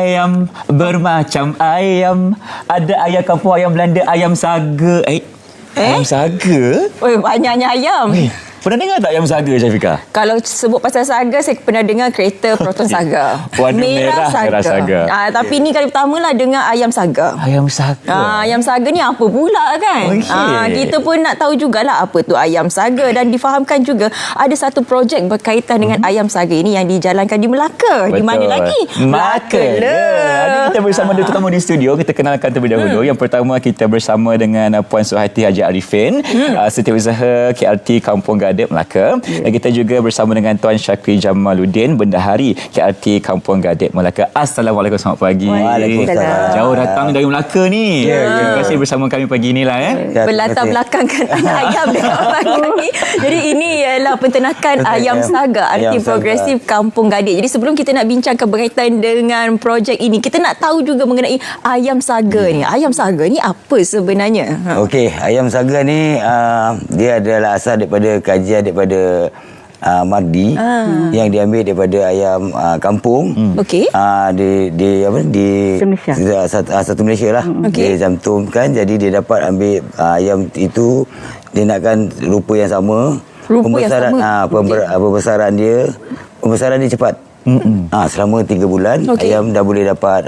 ayam, bermacam ayam. Ada ayam kampung, ayam Belanda, ayam saga. Ayam saga? Oi, banyaknya ayam. Pernah dengar tak ayam saga, Syafiqah? Kalau sebut pasal saga, saya pernah dengar kereta Proton Saga. Warna merah saga. Tapi ni kali pertama lah dengar ayam saga. Ayam saga. Ayam saga ni apa pula kan? Kita pun nak tahu jugalah apa tu ayam saga, dan difahamkan juga ada satu projek berkaitan dengan ayam saga ini yang dijalankan di Melaka. Betul. Di mana lagi? Melaka. Hari kita bersama dua tetamu di studio. Kita kenalkan terlebih dahulu. Yang pertama kita bersama dengan Puan Suhati Haji Arifin, Setiausaha KRT Kampung Gadek Melaka. Dan kita juga bersama dengan Tuan Syakri Jamaluddin, Bendahari KRT Kampung Gadek Melaka. Assalamualaikum, selamat pagi. Waalaikumsalam. Jauh datang dari Melaka ni. Terima kasih bersama kami pagi inilah. Berlatar belakangkan anak ayam dekat belakang ni. Jadi ini ialah penternakan ayam saga, arti progresif Kampung Gadek. Jadi sebelum kita nak bincangkan berkaitan dengan projek ini, kita nak tahu juga mengenai ayam saga ni. Ayam saga ni apa sebenarnya? Okey, ayam saga ni dia adalah asal daripada kajian daripada Mardi yang diambil daripada ayam kampung. Okey. Di Malaysia. Satu Malaysia lah. Okey. Dia cantumkan, jadi dia dapat ambil ayam itu, dia nakkan rupa yang sama. Rupa yang sama. Pembesaran dia cepat. Selama 3 bulan ayam dah boleh dapat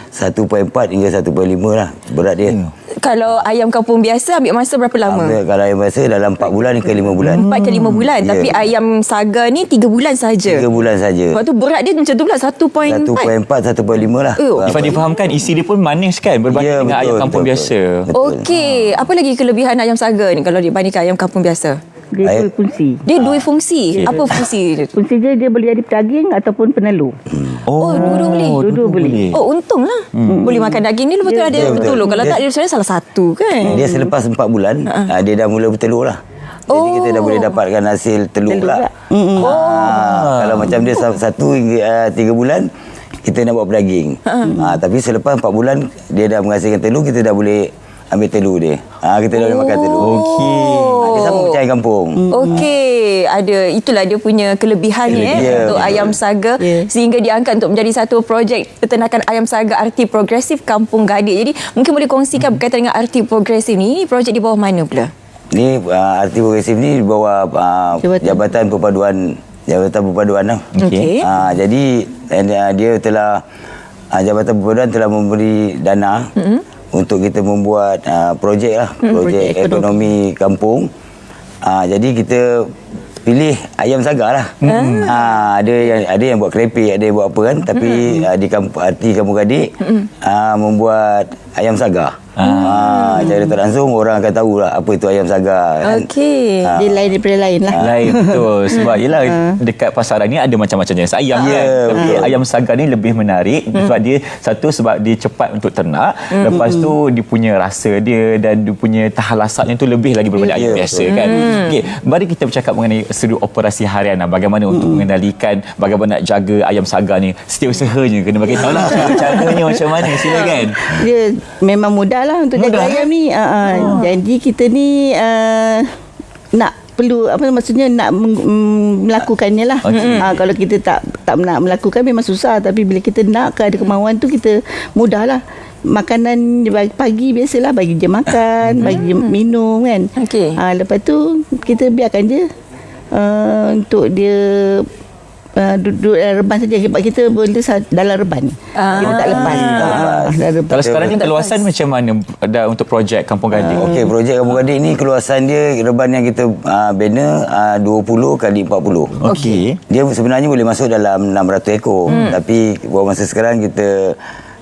1.4 hingga 1.5 lah berat dia. Kalau ayam kampung biasa ambil masa berapa lama? Kalau ayam biasa dalam 4 bulan ke 5 bulan. 4 ke 5 bulan. Tapi ayam saga ni 3 bulan saja. 3 bulan saja. Lepas tu berat dia macam tu pula 1.4. 1.5 lah. Ifan difahamkan isi dia pun manis kan berbanding dengan ayam kampung biasa. Okey, apa lagi kelebihan ayam saga ni kalau dibandingkan ayam kampung biasa? Dia dua fungsi. Dia dua fungsi. Apa fungsi dia? Fungsi dia boleh jadi pedaging ataupun penelur. Dua-dua boleh. Dua-dua boleh. Oh, untunglah. Boleh makan daging ni, lepas tu ada telur. Kalau tak, dia sebenarnya salah satu kan? Dia selepas 4 bulan dia dah mula bertelur lah. Jadi kita dah boleh dapatkan hasil telur pula. Kalau macam dia 1 hingga 3 bulan kita nak buat pedaging. Tapi selepas 4 bulan dia dah menghasilkan telur, kita dah boleh ambil telur dia. Kita dah boleh makan telur. Dia sama macam ayam kampung. Okey, itulah dia punya kelebihannya untuk ayam saga sehingga diangkat untuk menjadi satu projek peternakan ayam saga arti progresif Kampung Gadek. Jadi mungkin boleh kongsikan berkaitan dengan arti progresif ni. Ini projek di bawah mana pula? Ni arti progresif ni di bawah Jabatan Perpaduan lah. Okey. Jadi dia telah Jabatan Perpaduan telah memberi dana untuk kita membuat projek lah, projek ekonomi kampung. Jadi kita pilih ayam saga lah. Ada yang buat kerepek, ada yang buat apa kan, tapi di arti Kampung Gadek membuat ayam saga. Cara tak langsung orang akan tahulah apa itu ayam saga kan? Okey. Dia lain daripada lain lah. Lain betul. Sebab yelah dekat pasaran ni ada macam-macam jenis ayam kan. Tapi ayam saga ni lebih menarik sebab dia sebab dia cepat untuk ternak. Lepas tu dia punya rasa dia dan dia punya tahan lasatnya tu lebih lagi berbanding ayam biasa kan. Okey, mari kita bercakap mengenai sudut operasi harian bagaimana untuk mengendalikan, bagaimana nak jaga ayam saga ni. Setiausahanya kena bagi tahu lah caranya macam mana, silakan. Dia memang mudah lah untuk jaga ayam ni. Jadi kita ni nak perlu maksudnya nak melakukannya lah. Kalau kita tak nak melakukan memang susah, tapi bila kita nak ada kemauan tu kita mudah lah. Makanan pagi biasalah bagi dia makan, bagi dia minum kan. Lepas tu kita biarkan dia untuk dia duduk dalam reban saja, sebab kita boleh dalam reban. Kita tak lepas. Kalau sekarang ni keluasan macam mana untuk projek Kampung Gadek? Okey, projek Kampung Gadek ni keluasan dia, reban yang kita bina 20 kali 40. Okey. Dia sebenarnya boleh masuk dalam 600 ekor. Tapi buat masa sekarang kita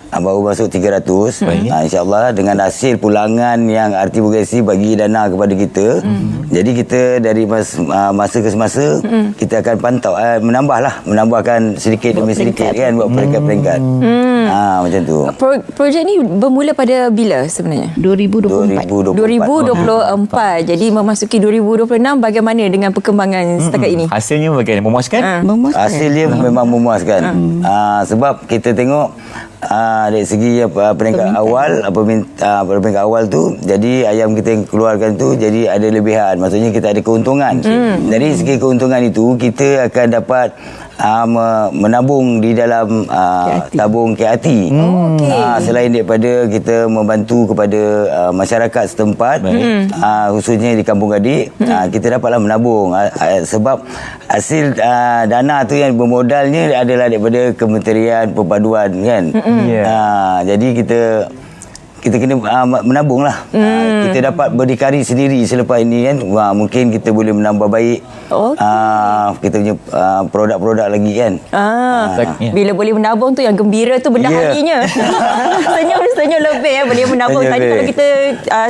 baru masuk 300. InsyaAllah dengan hasil pulangan yang arti progresif bagi dana kepada kita. Jadi kita dari masa ke semasa kita akan pantau, menambahkan sedikit demi sedikit kan, buat peringkat-peringkat. Macam tu. Projek ni bermula pada bila sebenarnya? 2024. 2024. Jadi memasuki 2026, bagaimana dengan perkembangan setakat ini? Hasilnya bagaimana? Memuaskan? Memuaskan. Hasil dia memang memuaskan. Sebab kita tengok dari segi peringkat awal tu, jadi ayam kita yang keluarkan tu jadi ada lebihan, maksudnya kita ada keuntungan. Dari segi keuntungan itu kita akan dapat menabung di dalam tabung KRT. Selain daripada kita membantu kepada masyarakat setempat, khususnya di Kampung Gadik, kita dapatlah menabung. Sebab hasil dana tu yang bermodalnya adalah daripada Kementerian Perpaduan kan. Jadi kita kena menabung lah. Kita dapat berdikari sendiri selepas ini kan. Mungkin kita boleh menambah baik kita punya produk-produk lagi kan. Bila boleh menabung tu yang gembira tu benda harinya. Senyum lebih boleh menabung. Tadi kalau kita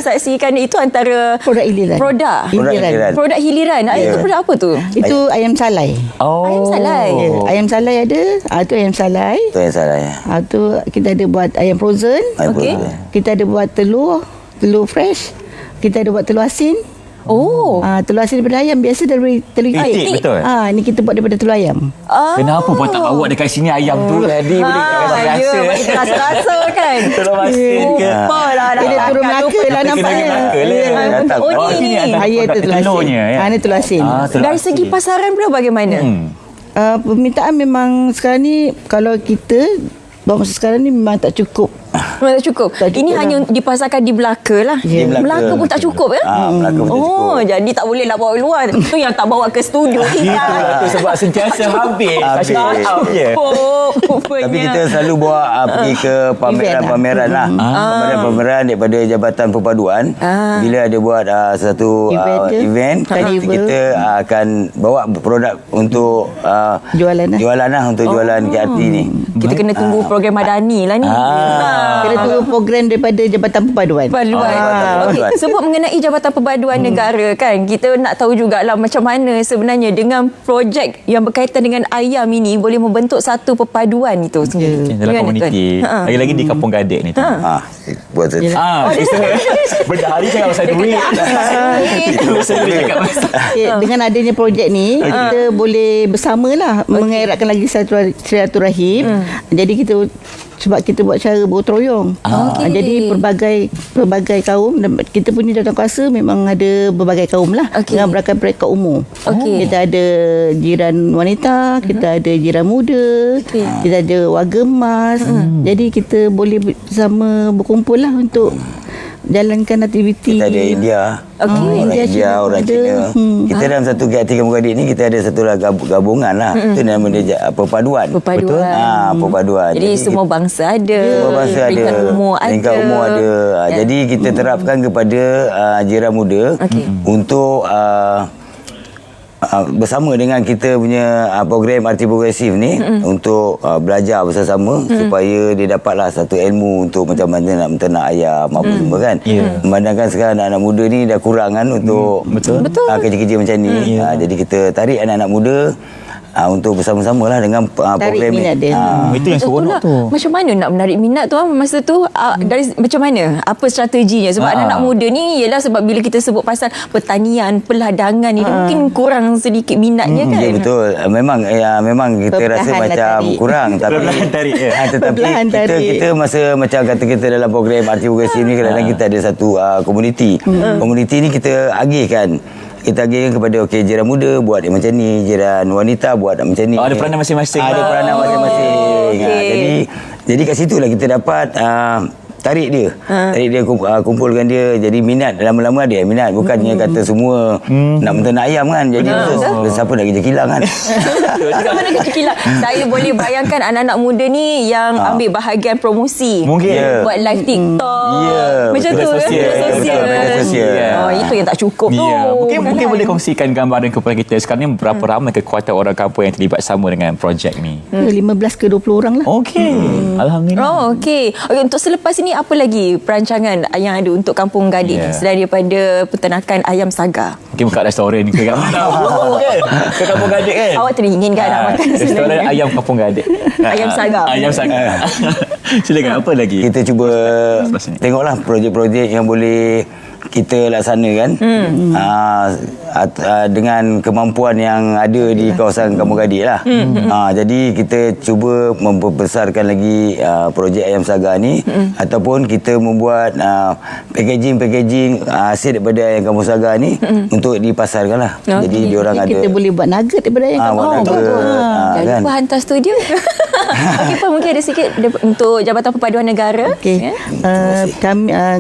saksikan itu antara Produk hiliran. Produk hiliran. Itu produk apa tu? Itu ayam salai. Ayam salai. Ayam salai ada. Tu ayam salai. Tu yang salah ya. Tu kita ada buat ayam frozen. Okey. Kita ada buat telur fresh. Kita ada buat telur asin. Telur asin daripada ayam biasa dari telur Itik, betul. Ni kita buat daripada telur ayam. Kenapa pun tak bawa dekat sini ayam tu tadi boleh rasa. Kita rasa kan. Telur masin ke. Dia turun Melaka lah nampaknya. Ni. Ayam tu telur asin. Ni telur asin. Dari segi pasaran pula bagaimana? Permintaan memang sekarang ni kalau kita buat masa sekarang ni memang tak cukup. Memang tak cukup. Ini hanya dipasarkan di Melaka lah. Melaka pun tak cukup ya? Melaka pun tak cukup. Jadi tak boleh lah bawa keluar. Tu yang tak bawa ke studio kita. Itu sebab sentiasa habis. Tapi kita selalu bawa pergi ke pameran-pameran lah. Pameran-pameran daripada Jabatan Perpaduan. Bila ada buat satu event, kita akan bawa produk untuk Jualan lah untuk jualan KRT ni. Kita kena tunggu program Madani lah ni. Kena tunggu program daripada Jabatan Perpaduan. Okey, sebut mengenai Jabatan Perpaduan Negara kan, kita nak tahu jugalah macam mana sebenarnya dengan projek yang berkaitan dengan ayam ini boleh membentuk satu perpaduan itu sendiri. Dalam komuniti. Lagi-lagi di Kampung Gadik ni. Buat Benda hari cakap pasal duit. Itu saya boleh cakap pasal. Dengan adanya projek ni, kita boleh bersamalah mengeratkan lagi silaturahim. Jadi sebab kita buat cara bergotong royong. Jadi pelbagai kaum, dan kita punya jawatankuasa memang ada berbagai kaum lah. Dengan berbagai peringkat umur. Kita ada jiran wanita, kita ada jiran muda, kita ada warga emas. Jadi kita boleh bersama berkumpul lah untuk jalankan aktiviti. Kita ada India. Orang Cina. Kita dalam satu KRT Kampung Gadik ni kita ada satu gabungan lah. Itu nama dia perpaduan. Perpaduan. Jadi semua bangsa ada. Peringkat umur ada. Jadi kita terapkan kepada jiran muda untuk bersama dengan kita punya program RT Progresif ni untuk belajar bersama supaya dia dapatlah satu ilmu untuk macam mana nak menternak ayam apa semua kan. Memandangkan sekarang anak-anak muda ni dah kurang kan untuk kerja-kerja macam ni. Jadi kita tarik anak-anak muda untuk bersama-sama lah dengan program ni. Itu yang seronok tu. Macam mana nak menarik minat tu masa tu dari macam mana? Apa strateginya? Sebab anak-anak muda ni ialah sebab bila kita sebut pasal pertanian, peladangan ni mungkin kurang sedikit minatnya kan? Ya betul. Memang kita rasa macam kurang tapi kita masa macam kata kita dalam program RT Progresif ni kadang-kadang kita ada satu komuniti. Komuniti ni kita agihkan. Kita agihkan kepada jiran muda buat dia macam ni, jiran wanita buat macam ni. Ada peranan masing-masing. Ada peranan masing-masing. Jadi kat situ lah kita dapat tarik dia kumpulkan dia, jadi minat lama-lama ada minat, bukannya kata semua nak menternak ayam kan, jadi siapa nak kerja kilang kan. Siapa nak kerja kilang. Saya boleh bayangkan anak-anak muda ni yang ambil bahagian promosi, mungkin buat live TikTok macam tu media sosial. Itu yang tak cukup tu. Mungkin boleh kongsikan gambaran kepada kita sekarang ni berapa ramai kekuatan orang kampung yang terlibat sama dengan projek ni? 15 ke 20 orang lah. Alhamdulillah. Okey, untuk selepas ini apa lagi perancangan yang ada untuk Kampung Gadik ni selain daripada peternakan ayam saga? Mungkin buka restoran ke mana? Ke Kampung Gadik kan? Awak teringin kan nak makan restoran ayam Kampung Gadik. Ayam saga. Ayam saga. Silakan, apa lagi? Kita cuba tengoklah projek-projek yang boleh kita laksanakan dengan kemampuan yang ada di kawasan Kampung Gadik lah. Jadi kita cuba membesarkan lagi projek ayam sagar ni, ataupun kita membuat packaging hasil daripada ayam Kampung Sagar ni untuk dipasarkan lah. Jadi diorang ada, Kita boleh buat nugget daripada ayam kampung. Jangan kan? lupa hantar studio. Okey Puan, mungkin ada sikit untuk Jabatan Perpaduan Negara. Okey.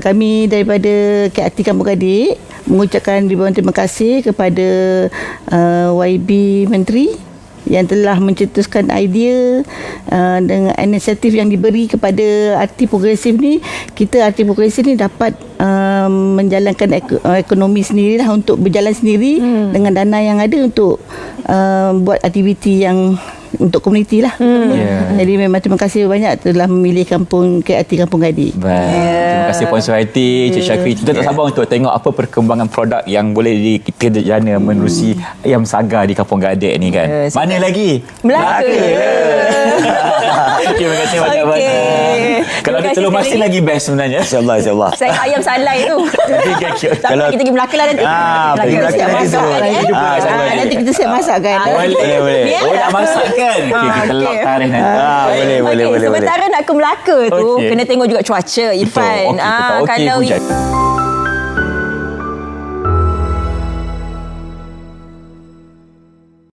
Kami daripada KRT Kampung Gadik mengucapkan ribuan terima kasih kepada YB Menteri yang telah mencetuskan idea dengan inisiatif yang diberi kepada arti progresif ni. Kita arti progresif ni dapat menjalankan ekonomi sendirilah, untuk berjalan sendiri dengan dana yang ada untuk buat aktiviti yang untuk komuniti lah. Jadi memang terima kasih banyak telah memilih kampung KRT Kampung Gadik. Baik. Terima kasih Puan Suhaiti, Cik Syakri. Kita tak sabar untuk tengok apa perkembangan produk yang boleh kita jana menerusi ayam sagar di Kampung Gadik ni kan. Mana lagi? Melaka. Terima kasih banyak-banyak. Kalau ada telur masin lagi best sebenarnya. InsyaAllah. Saya ayam salai tu. Kalau- kita pergi Melaka lah nanti. pergi Melaka nanti tu. Nanti kita siap masak kan. Boleh. Oh, nak masak kan? Okey, kita lock tarikh nanti. Boleh. Sementara nak ke Melaka tu, Okey. kena tengok juga cuaca, Irfan. Betul. Okey, kita okey Kalau hujan.